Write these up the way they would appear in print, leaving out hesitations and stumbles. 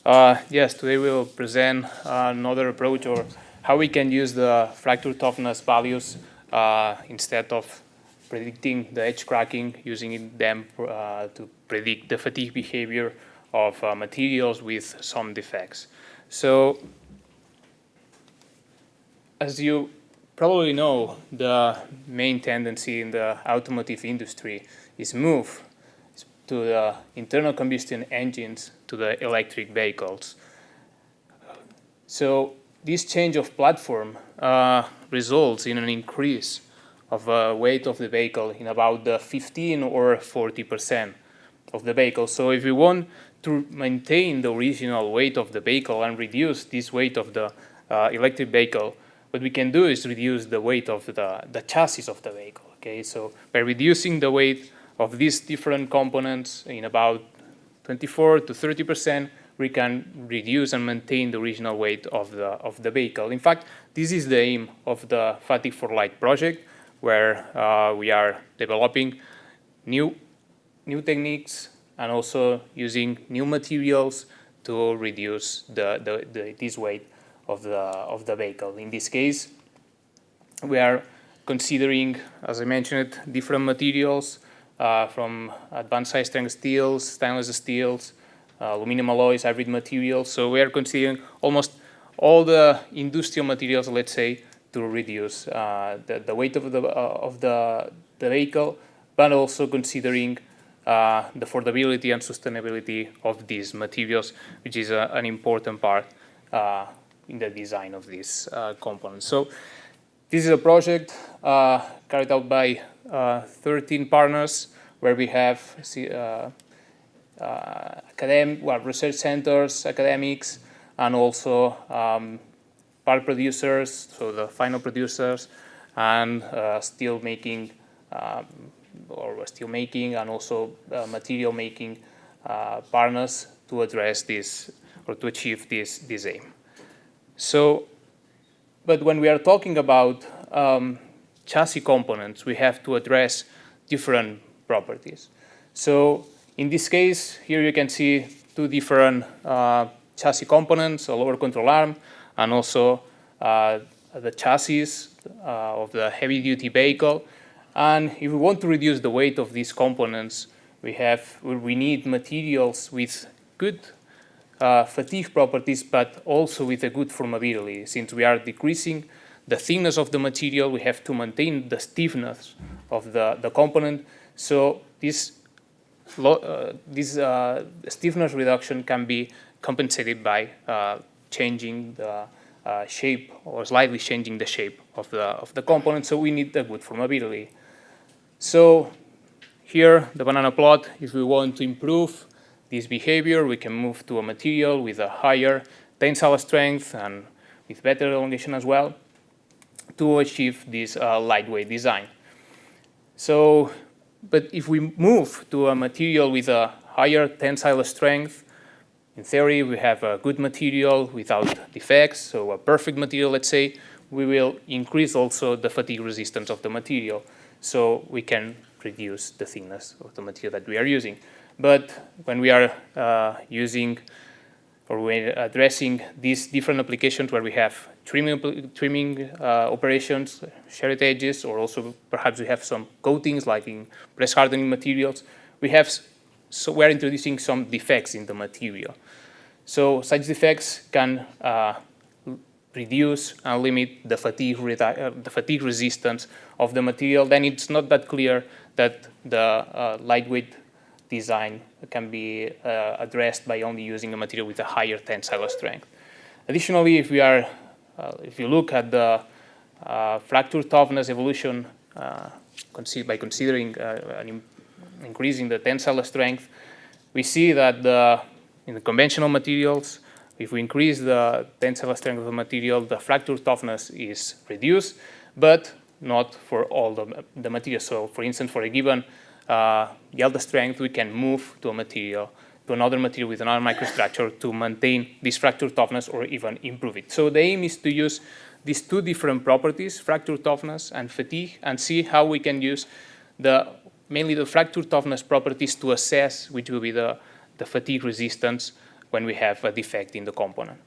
Yes, today we will present another approach, or how we can use the fracture toughness values instead of predicting the edge cracking, using them to predict the fatigue behavior of materials with some defects. So, as you probably know, the main tendency in the automotive industry is move to the internal combustion engines to the electric vehicles. So this change of platform results in an increase of weight of the vehicle in about the 15 or 40% of the vehicle. So if we want to maintain the original weight of the vehicle and reduce this weight of the electric vehicle, what we can do is reduce the weight of the chassis of the vehicle. Okay, so by reducing the weight of these different components in about 24 to 30%, we can reduce and maintain the original weight of the vehicle. In fact, this is the aim of the Fatigue4Light project, where we are developing new techniques and also using new materials to reduce this weight of the vehicle. In this case, we are considering, as I mentioned, different materials from advanced high-strength steels, stainless steels, aluminum alloys, hybrid materials. So we are considering almost all the industrial materials, let's say, to reduce the weight of the vehicle, but also considering the affordability and sustainability of these materials, which is an important part in the design of these components. So this is a project carried out by 13 partners, where we have research centers, academics, and also part producers, so the final producers, and steel making, and also material making partners to address this or to achieve this aim. So, but when we are talking about chassis components, we have to address different properties. So in this case, here you can see two different chassis components, a lower control arm, and also the chassis of the heavy-duty vehicle. And if we want to reduce the weight of these components, we need materials with good fatigue properties, but also with a good formability. Since we are decreasing the thickness of the material, we have to maintain the stiffness of the component. So this stiffness reduction can be compensated by changing the shape, or slightly changing the shape of the component. So we need a good formability. So here, the banana plot, if we want to improve this behavior, we can move to a material with a higher tensile strength and with better elongation as well to achieve this lightweight design. So, but if we move to a material with a higher tensile strength, in theory, we have a good material without defects, so a perfect material, let's say. We will increase also the fatigue resistance of the material, so we can reduce the thickness of the material that we are using. But when we are we're addressing these different applications where we have trimming operations, shaded edges, or also perhaps we have some coatings like in press hardening materials, we're introducing some defects in the material. So such defects can reduce and limit the fatigue resistance of the material. Then it's not that clear that the lightweight design can be addressed by only using a material with a higher tensile strength. Additionally, if you look at the fracture toughness evolution by considering increasing the tensile strength, we see that in the conventional materials, if we increase the tensile strength of the material, the fracture toughness is reduced, but not for all the materials. So, for instance, for a given yield strength, we can move to another material with another microstructure to maintain this fracture toughness or even improve it. So the aim is to use these two different properties, fracture toughness and fatigue, and see how we can use mainly the fracture toughness properties to assess which will be the fatigue resistance when we have a defect in the component.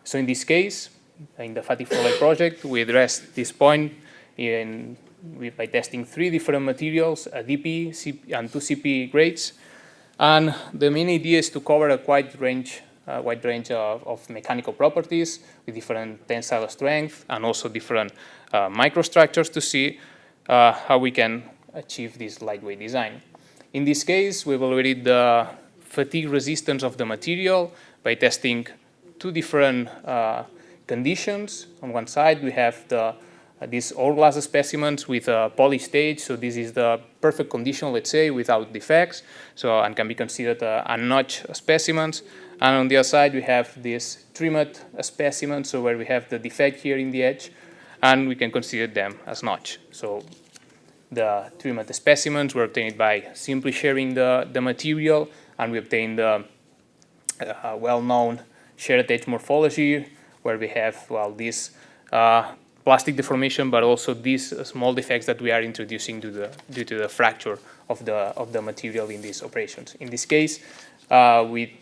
So in this case, in the Fatigue4Light project, we addressed this point by testing 3 different materials, a DP and 2 CP grades. And the main idea is to cover a wide range of mechanical properties with different tensile strength and also different microstructures to see how we can achieve this lightweight design. In this case, we evaluated the fatigue resistance of the material by testing 2 different conditions. On one side, we have these hourglass specimens with a poly stage. So this is the perfect condition, let's say, without defects. So and can be considered a notch specimens. And on the other side, we have this trimmed specimens, so where we have the defect here in the edge, and we can consider them as notch. So the trimmed specimens were obtained by simply sharing the material, and we obtained the well-known shared edge morphology, where we have, well, this plastic deformation, but also these small defects that we are introducing due to the fracture of the material in these operations. In this case, we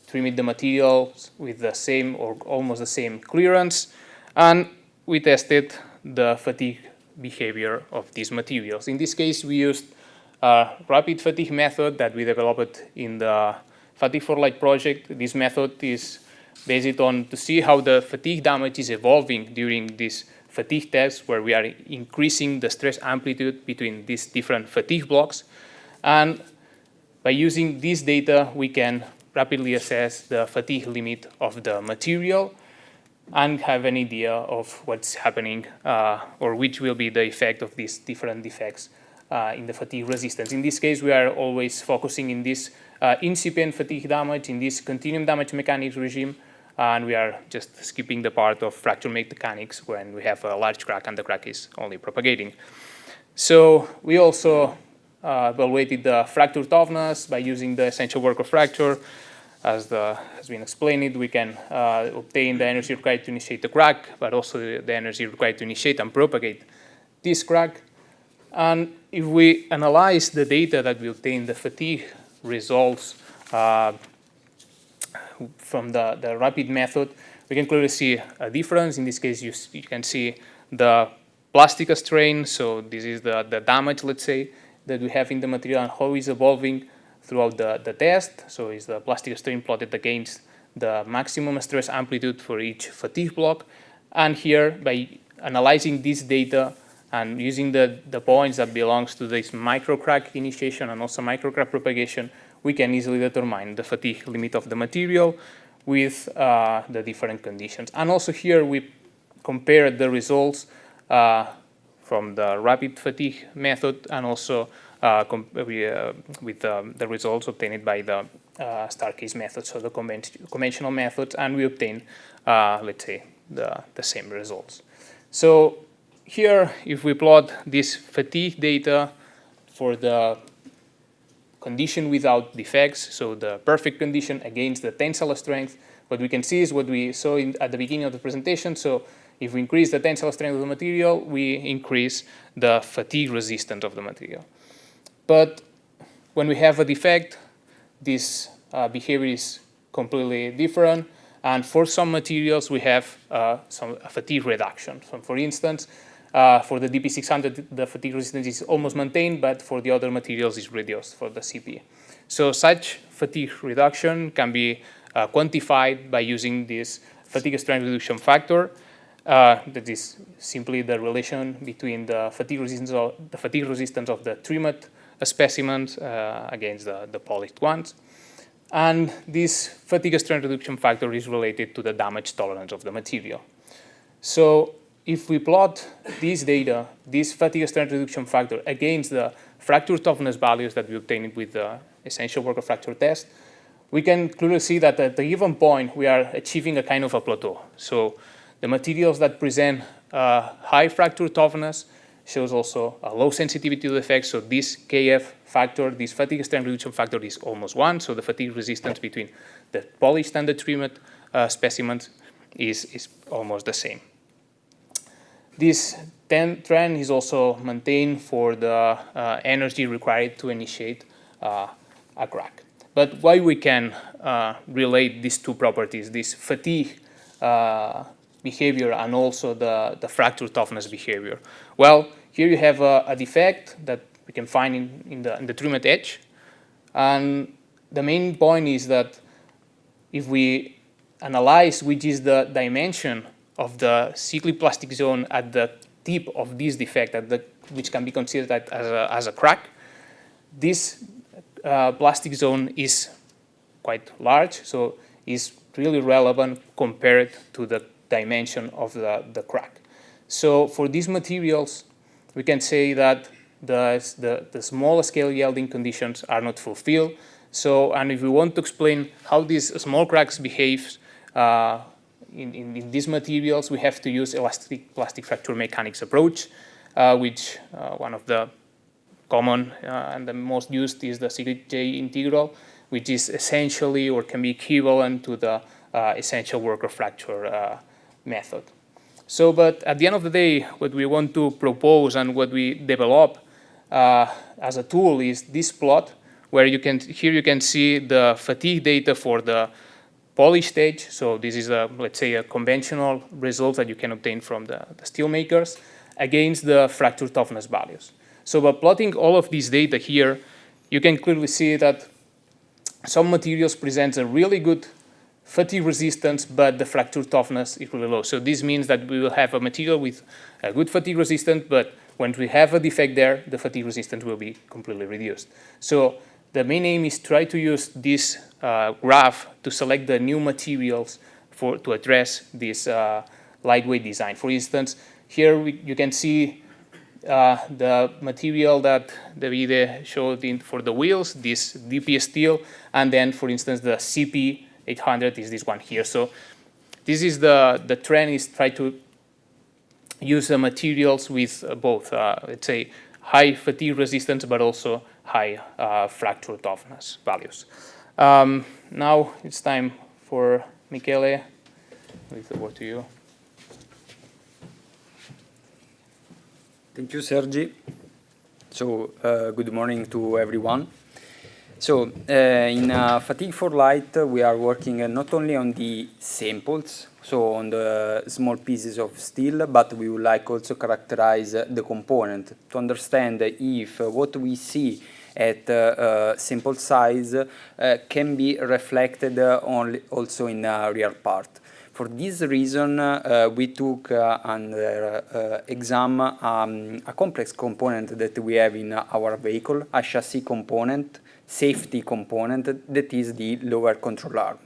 trimmed the materials with the same or almost the same clearance, and we tested the fatigue behavior of these materials. In this case, we used a rapid fatigue method that we developed in the Fatigue4Light project. This method is based on to see how the fatigue damage is evolving during this fatigue test, where we are increasing the stress amplitude between these different fatigue blocks. And by using this data, we can rapidly assess the fatigue limit of the material and have an idea of what's happening or which will be the effect of these different defects in the fatigue resistance. In this case, we are always focusing in this incipient fatigue damage, in this continuum damage mechanics regime, and we are just skipping the part of fracture mechanics when we have a large crack and the crack is only propagating. So we also evaluated the fracture toughness by using the essential work of fracture. As has been explained, we can obtain the energy required to initiate the crack, but also the energy required to initiate and propagate this crack. And if we analyze the data that we obtain, the fatigue results from the rapid method, we can clearly see a difference. In this case, you can see the plastic strain. So this is the damage, let's say, that we have in the material and how it's evolving throughout the test. So is the plastic strain plotted against the maximum stress amplitude for each fatigue block. And here, by analyzing this data and using the points that belongs to this microcrack initiation and also microcrack propagation, we can easily determine the fatigue limit of the material with the different conditions. And also here we compared the results from the rapid fatigue method and also with the results obtained by the Starcase method, so the conventional methods, and we obtained, let's say, the same results. So here, if we plot this fatigue data for the condition without defects, so the perfect condition against the tensile strength, what we can see is what we saw at the beginning of the presentation. So if we increase the tensile strength of the material, we increase the fatigue resistance of the material. But when we have a defect, this behavior is completely different. And for some materials, we have some fatigue reduction. So for instance, for the DP600, the fatigue resistance is almost maintained, but for the other materials, it's reduced for the CP. So such fatigue reduction can be quantified by using this fatigue strength reduction factor. That is simply the relation between the fatigue resistance of the trimmed specimens against the polished ones. And this fatigue strength reduction factor is related to the damage tolerance of the material. So if we plot this data, this fatigue strength reduction factor against the fracture toughness values that we obtained with the essential work of fracture test, we can clearly see that at a given point we are achieving a kind of a plateau. So the materials that present high fracture toughness shows also a low sensitivity to the effects. So this KF factor, this fatigue strength reduction factor, is almost 1. So the fatigue resistance between the polished and the trimmed specimens is almost the same. This trend is also maintained for the energy required to initiate a crack. But why we can relate these two properties, this fatigue behavior and also the fracture toughness behavior? Well, here you have a defect that we can find in the trimmed edge. And the main point is that if we analyze which is the dimension of the cyclic plastic zone at the tip of this defect, which can be considered as a crack, this plastic zone is quite large, so is really relevant compared to the dimension of the crack. So for these materials, we can say that the small scale yielding conditions are not fulfilled. So, and if we want to explain how these small cracks behave in these materials, we have to use elastic plastic fracture mechanics approach, which one of the common and the most used is the cyclic J integral, which is essentially or can be equivalent to the essential worker fracture method. So, but at the end of the day, what we want to propose and what we develop as a tool is this plot, where here you can see the fatigue data for the polish stage. So this is let's say a conventional result that you can obtain from the steel makers against the fracture toughness values. So by plotting all of these data here, you can clearly see that some materials present a really good fatigue resistance, but the fracture toughness is really low. So this means that we will have a material with a good fatigue resistance, but when we have a defect there, the fatigue resistance will be completely reduced. So the main aim is try to use this graph to select the new materials to address this lightweight design. For instance, here you can see the material that Davide showed for the wheels, this DP steel, and then, for instance, the CP800 is this one here. So this is the trend is try to use the materials with both, let's say, high fatigue resistance, but also high fracture toughness values. Now it's time for Michele. I'll leave the word to you. Thank you, Sergi. So, good morning to everyone. So, in Fatigue4Light, we are working not only on the samples, so on the small pieces of steel, but we would like also characterize the component to understand if what we see at sample size can be reflected also in real part. For this reason, we took under exam a complex component that we have in our vehicle, a chassis component, safety component, that is the lower control arm.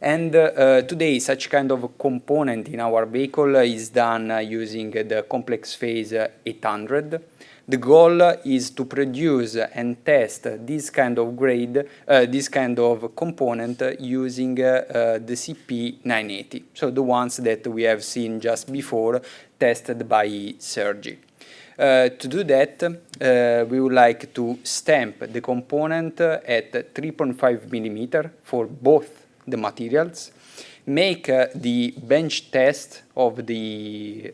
And today, such kind of component in our vehicle is done using the complex phase 800. The goal is to produce and test this kind of grade, this kind of component using the CP980, so the ones that we have seen just before, tested by Sergi. To do that, we would like to stamp the component at 3.5 millimeter for both the materials, make the bench test of the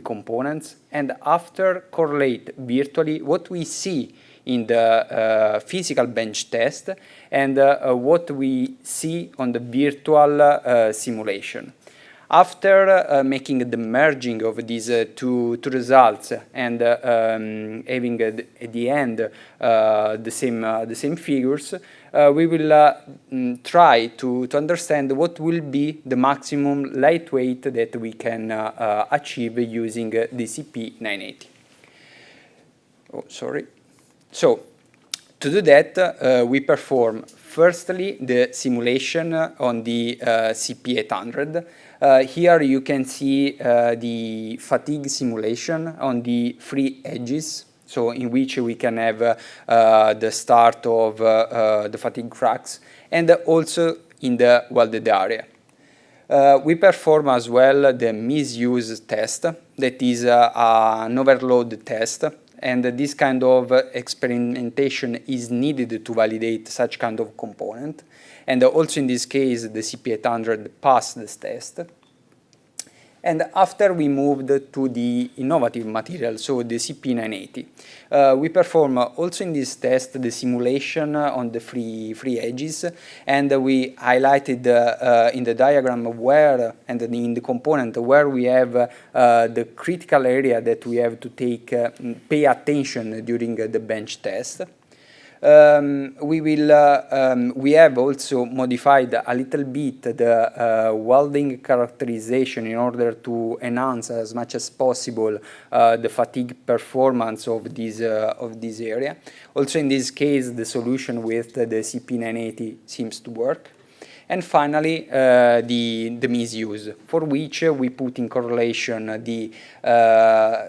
components, and after correlate virtually what we see in the physical bench test and what we see on the virtual simulation. After making the merging of these two results and having at the end the same figures, we will try to understand what will be the maximum lightweight that we can achieve using the CP980. Oh, sorry. So, to do that, we perform firstly the simulation on the CP800. Here you can see the fatigue simulation on the free edges, so in which we can have the start of the fatigue cracks, and also in the welded area. We perform as well the misuse test, that is an overload test, and this kind of experimentation is needed to validate such kind of component. And also in this case, the CP800 passed this test. And after we moved to the innovative material, so the CP980. We perform also in this test the simulation on the free edges, and we highlighted in the diagram where, and in the component where we have the critical area that we have to pay attention during the bench test. We have also modified a little bit the welding characterization in order to enhance as much as possible the fatigue performance of this area. Also in this case, the solution with the CP980 seems to work. And finally, the misuse, for which we put in correlation the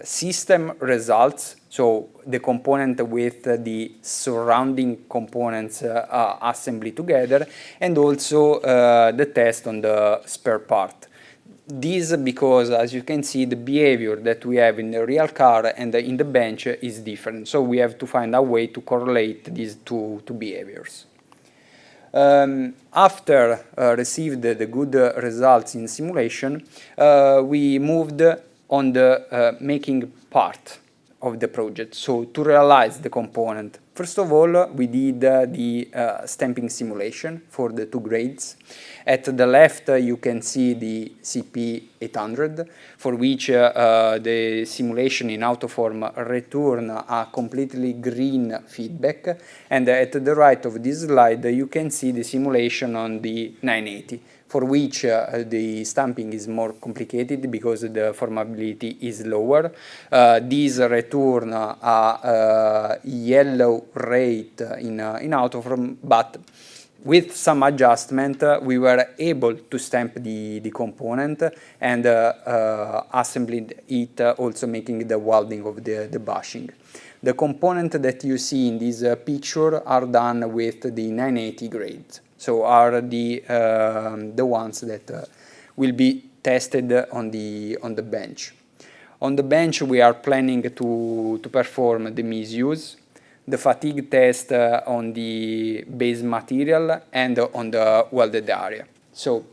system results, so the component with the surrounding components assembly together, and also the test on the spare part. This because, as you can see, the behavior that we have in the real car and in the bench is different. So we have to find a way to correlate these two behaviors. After received the good results in simulation, we moved on the making part of the project, so to realize the component. First of all, we did the stamping simulation for the two grades. At the left, you can see the CP800, for which the simulation in autoform return a completely green feedback. And at the right of this slide, you can see the simulation on the 980, for which the stamping is more complicated because the formability is lower. These return a yellow rate in autoform, but with some adjustment, we were able to stamp the component and assembling it, also making the welding of the bushing. The component that you see in this picture are done with the 980 grades, so are the ones that will be tested on the bench. On the bench, we are planning to perform the misuse, the fatigue test on the base material and on the welded area. So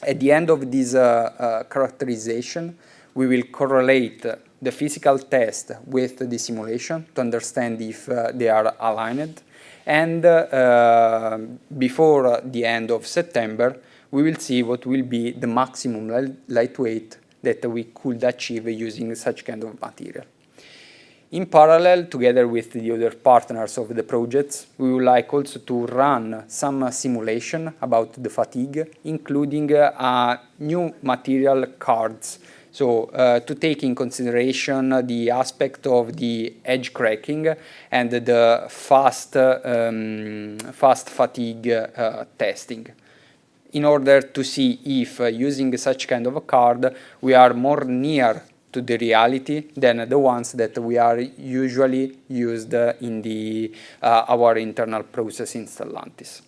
at the end of this characterization, we will correlate the physical test with the simulation to understand if they are aligned. And before the end of September, we will see what will be the maximum lightweight that we could achieve using such kind of material. In parallel, together with the other partners of the projects, we would like also to run some simulation about the fatigue, including new material cards. So to take in consideration the aspect of the edge cracking and the fast fatigue testing, in order to see if using such kind of a card we are more near to the reality than the ones that we are usually used in our internal process in Stellantis.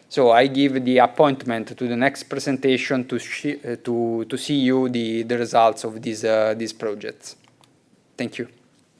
So I give the appointment to the next presentation to see you the results of these projects. Thank you.